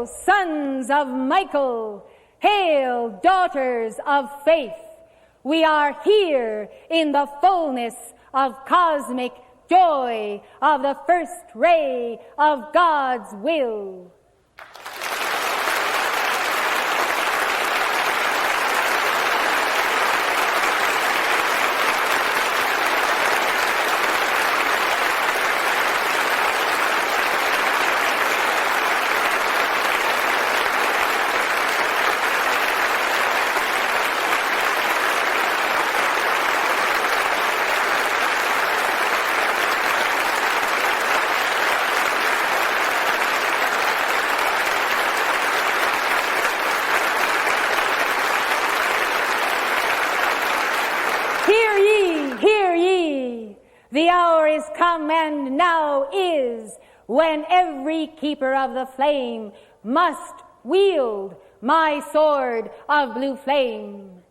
Hail, sons of Michael! Hail, daughters of faith! We are here in the fullness of cosmic joy of the first ray of God's will. The hour is come, and now is, when every keeper of the flame must wield my sword of blue flame.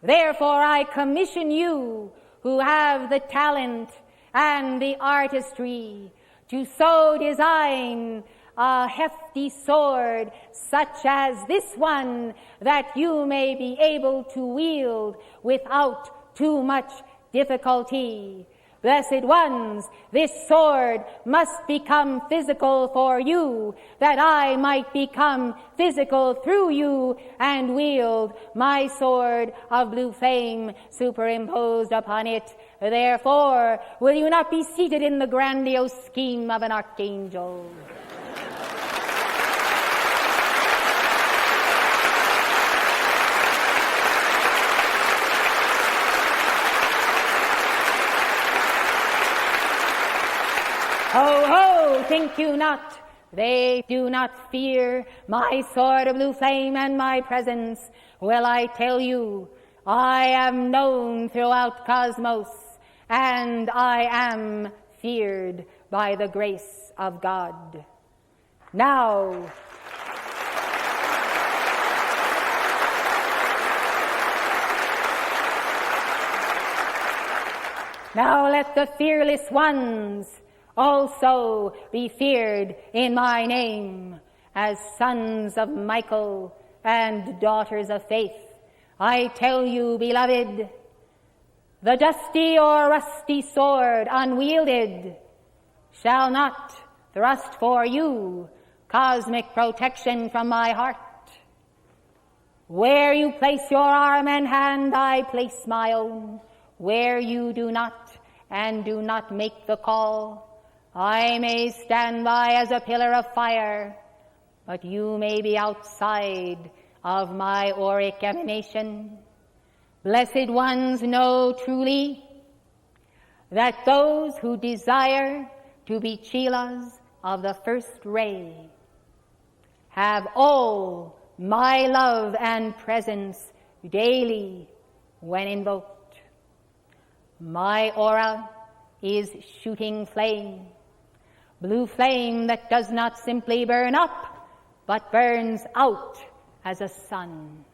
Therefore I commission you, who have the talent and the artistry, to so design a hefty sword such as this one, that you may be able to wield without too much difficulty. Blessed ones, this sword must become physical for you, that I might become physical through you and wield my sword of blue flame superimposed upon it. Therefore, will you not be seated in the grandiose scheme of an archangel? Ho, ho, think you not, they do not fear my sword of blue flame and my presence. Well, I tell you, I am known throughout cosmos, and I am feared by the grace of God. Now let the fearless ones also be feared in my name, as sons of Michael and daughters of faith. I tell you, beloved, the dusty or rusty sword unwielded shall not thrust for you cosmic protection from my heart. Where you place your arm and hand, I place my own. Where you do not and do not make the call, I may stand by as a pillar of fire, but you may be outside of my auric emanation. Blessed ones, know truly that those who desire to be chelas of the first ray have all my love and presence daily when invoked. My aura is shooting flame, blue flame that does not simply burn up, but burns out as a sun.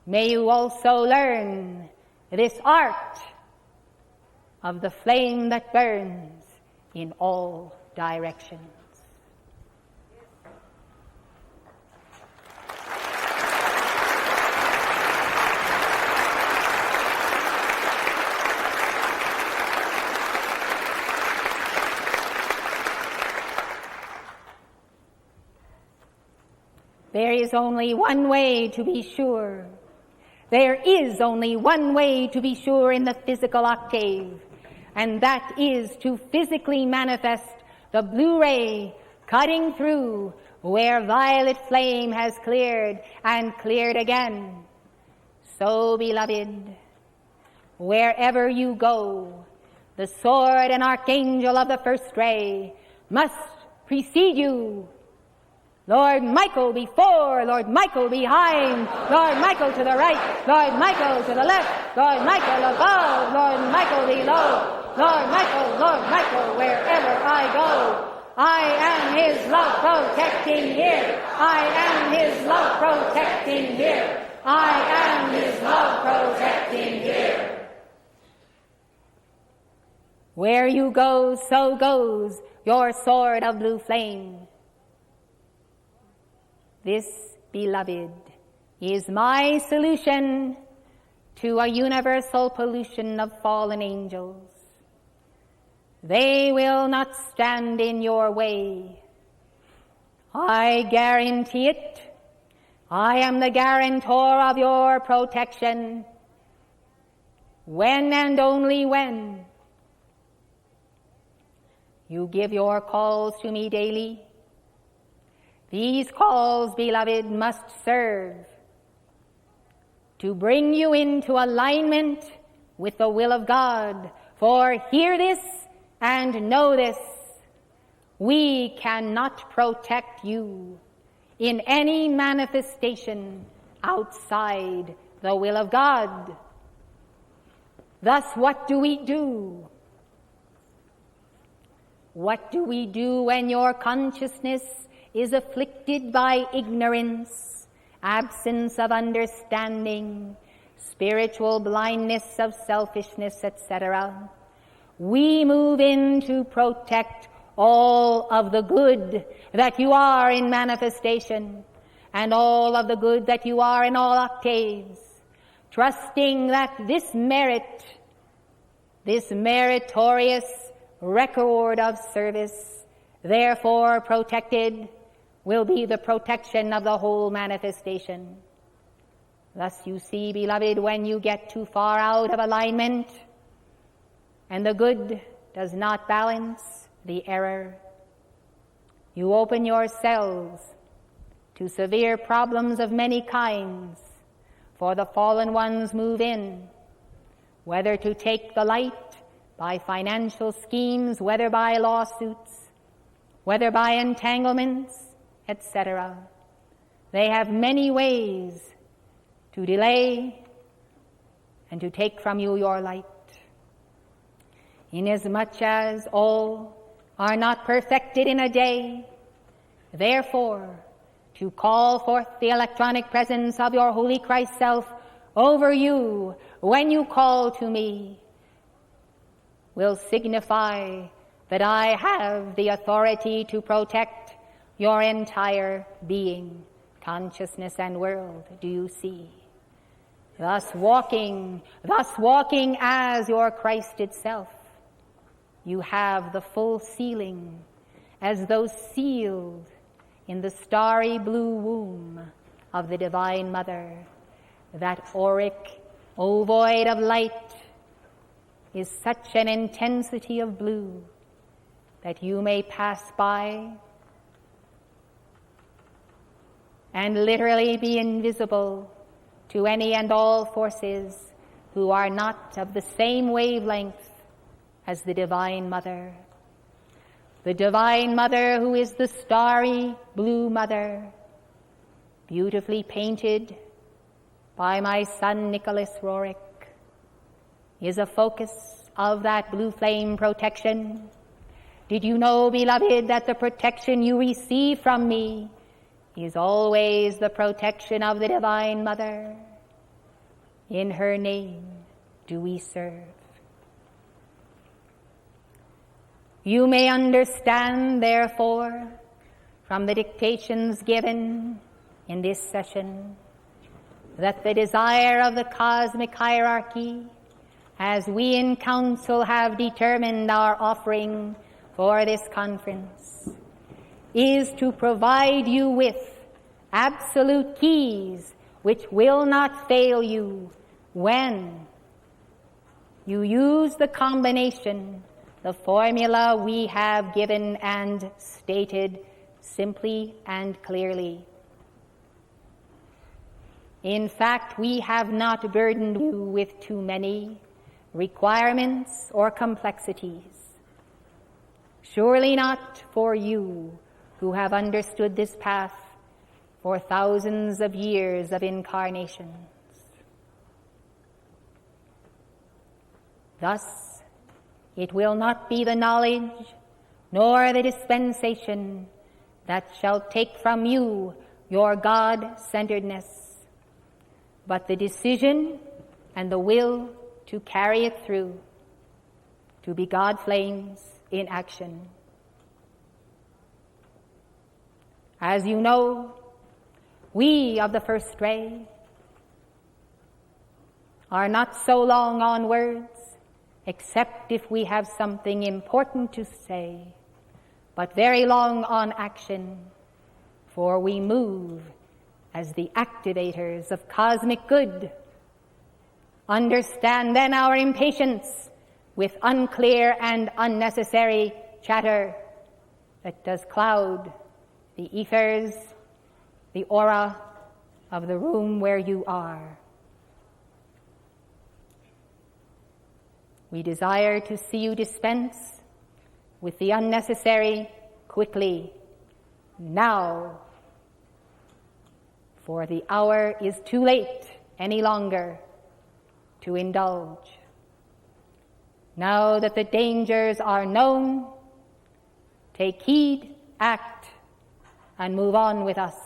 May you also learn this art of the flame that burns in all directions. There is only one way to be sure. There is only one way to be sure in the physical octave, and that is to physically manifest the blue ray cutting through where violet flame has cleared and cleared again. So, beloved, wherever you go, the sword and archangel of the first ray must precede you. Lord Michael before, Lord Michael behind, Lord Michael to the right, Lord Michael to the left, Lord Michael above, Lord Michael below, Lord Michael, wherever I go. I am His love protecting here. I am His love protecting here. I am His love protecting here. Where you go, so goes your sword of blue flame. This, beloved, is my solution to a universal pollution of fallen angels. They will not stand in your way. I guarantee it. I am the guarantor of your protection. When and only when you give your calls to me daily, these calls, beloved, must serve to bring you into alignment with the will of God. For hear this and know this: we cannot protect you in any manifestation outside the will of God. Thus, what do we do? What do we do when your consciousness is afflicted by ignorance, absence of understanding, spiritual blindness of selfishness, etc.? We move in to protect all of the good that you are in manifestation and all of the good that you are in all octaves, trusting that this merit, this meritorious record of service, therefore protected, will be the protection of the whole manifestation. Thus you see, beloved, when you get too far out of alignment and the good does not balance the error, you open yourselves to severe problems of many kinds, for the fallen ones move in, whether to take the light by financial schemes, whether by lawsuits, whether by entanglements, etc. They have many ways to delay and to take from you your light. Inasmuch as all are not perfected in a day, therefore, to call forth the electronic presence of your Holy Christ Self over you when you call to me will signify that I have the authority to protect your entire being, consciousness, and world. Do you see? Thus walking as your Christ itself, you have the full sealing, as though sealed in the starry blue womb of the Divine Mother. That auric, ovoid of light, is such an intensity of blue that you may pass by and literally be invisible to any and all forces who are not of the same wavelength as the Divine Mother. The Divine Mother, who is the starry blue Mother, beautifully painted by my son Nicholas Roerich, is a focus of that blue flame protection. Did you know, beloved, that the protection you receive from me is always the protection of the Divine Mother? In her name do we serve. You may understand, therefore, from the dictations given in this session, that the desire of the cosmic hierarchy, as we in council have determined our offering for this conference, is to provide you with absolute keys which will not fail you when you use the combination, the formula we have given and stated simply and clearly. In fact, we have not burdened you with too many requirements or complexities. Surely not for you who have understood this path for thousands of years of incarnations. Thus, it will not be the knowledge nor the dispensation that shall take from you your God-centeredness, but the decision and the will to carry it through, to be God flames in action. As you know, we of the first ray, are not so long on words, except if we have something important to say, but very long on action, for we move as the activators of cosmic good. Understand then our impatience with unclear and unnecessary chatter that does cloud the ethers, the aura of the room where you are. We desire to see you dispense with the unnecessary quickly, now, for the hour is too late any longer to indulge. Now that the dangers are known, take heed, act, and move on with us.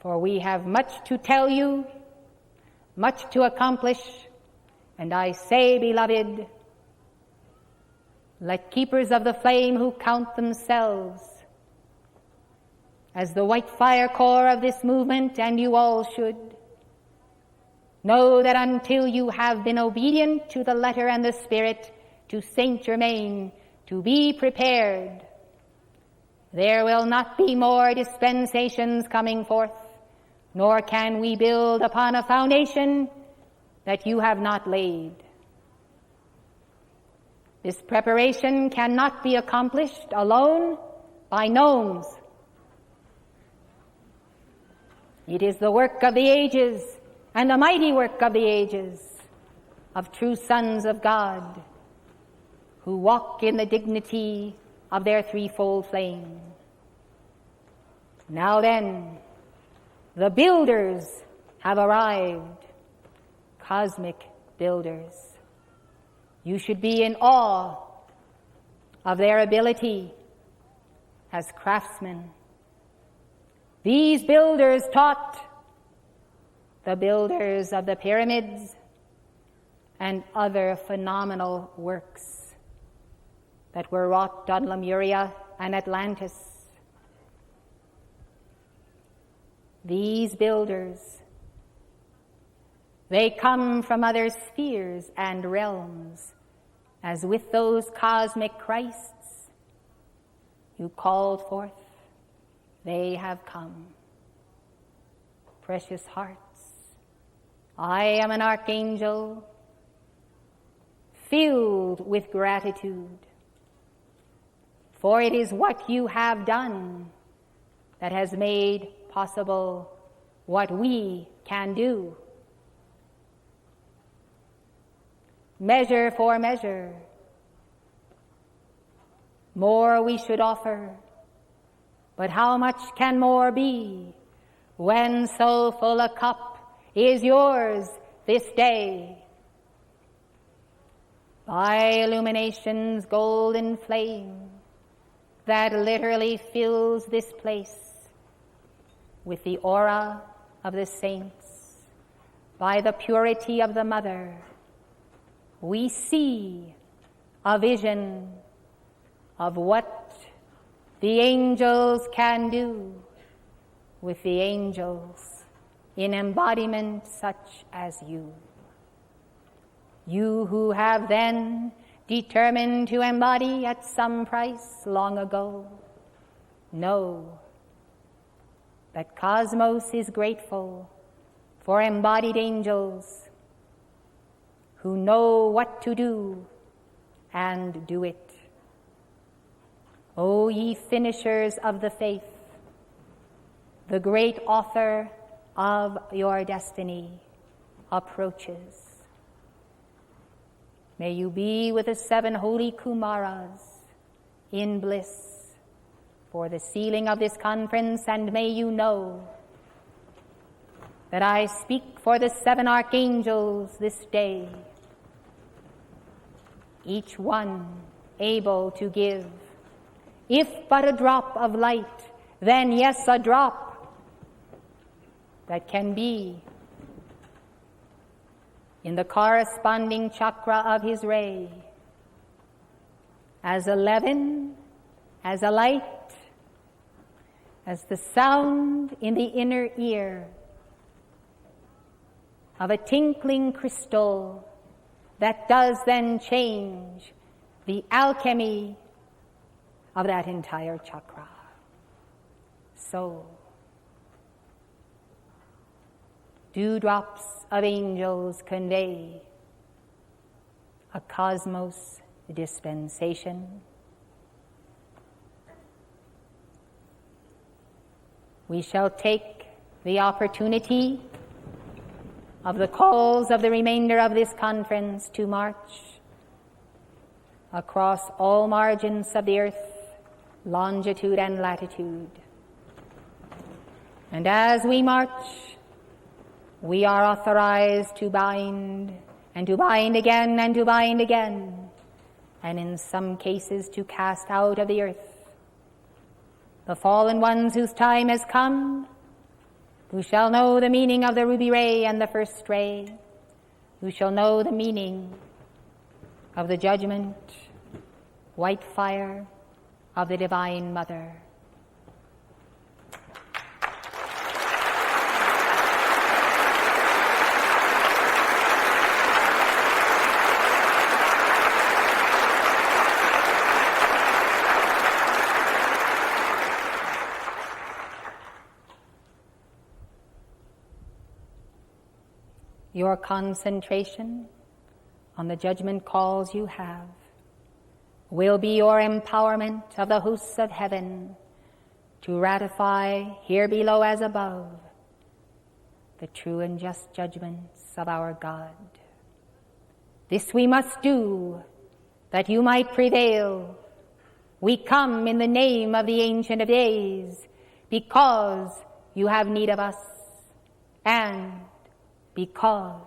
For we have much to tell you, much to accomplish, and I say, beloved, let keepers of the flame who count themselves as the white fire core of this movement, and you all should, know that until you have been obedient to the letter and the spirit, to Saint Germain, to be prepared, there will not be more dispensations coming forth, nor can we build upon a foundation that you have not laid. This preparation cannot be accomplished alone by gnomes. It is the work of the ages, and the mighty work of the ages, of true sons of God, who walk in the dignity of their threefold flame. Now then, the builders have arrived, cosmic builders. You should be in awe of their ability as craftsmen. These builders taught the builders of the pyramids and other phenomenal works that were wrought on Lemuria and Atlantis. These builders, they come from other spheres and realms, as with those cosmic Christs you called forth, they have come. Precious hearts, I am an archangel filled with gratitude, for it is what you have done that has made possible what we can do. Measure for measure, more we should offer, but how much can more be when so full a cup is yours this day? By illumination's golden flame that literally fills this place with the aura of the saints, by the purity of the Mother, we see a vision of what the angels can do with the angels in embodiment such as you. You who have then determined to embody at some price long ago, know that Cosmos is grateful for embodied angels who know what to do and do it. O ye finishers of the faith, the great author of your destiny approaches. May you be with the 7 holy Kumaras in bliss for the sealing of this conference, and may you know that I speak for the 7 archangels this day, each one able to give, if but a drop of light, then yes, a drop that can be in the corresponding chakra of his ray, as a leaven, as a light, as the sound in the inner ear of a tinkling crystal that does then change the alchemy of that entire chakra. So, dewdrops of angels convey a cosmos dispensation. We shall take the opportunity of the calls of the remainder of this conference to march across all margins of the earth, longitude and latitude. And as we march, we are authorized to bind, and to bind again, and to bind again, and in some cases to cast out of the earth the fallen ones whose time has come, who shall know the meaning of the ruby ray and the first ray, who shall know the meaning of the judgment, white fire of the Divine Mother. Your concentration on the judgment calls you have will be your empowerment of the hosts of heaven to ratify here below as above the true and just judgments of our God. This we must do that you might prevail. We come in the name of the Ancient of Days because you have need of us and because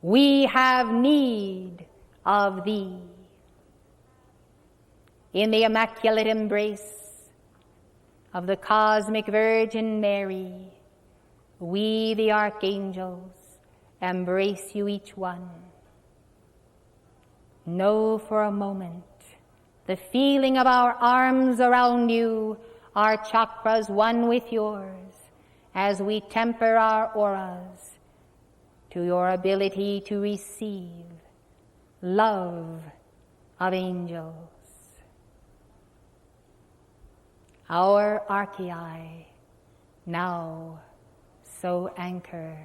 we have need of thee. In the immaculate embrace of the cosmic Virgin Mary, we, the archangels, embrace you each one. Know for a moment the feeling of our arms around you, our chakras one with yours, as we temper our auras to your ability to receive love of angels. Our archei now so anchor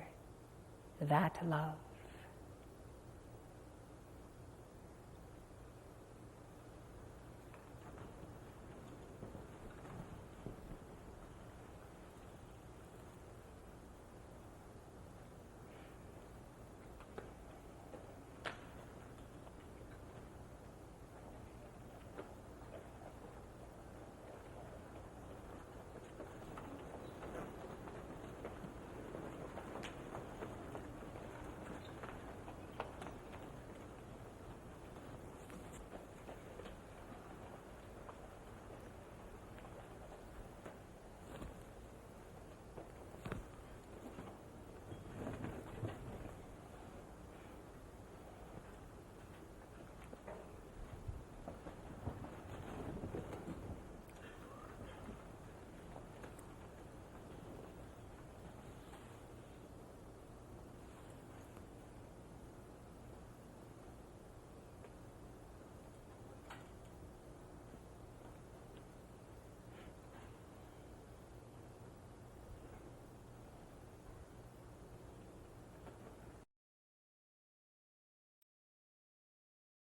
that love.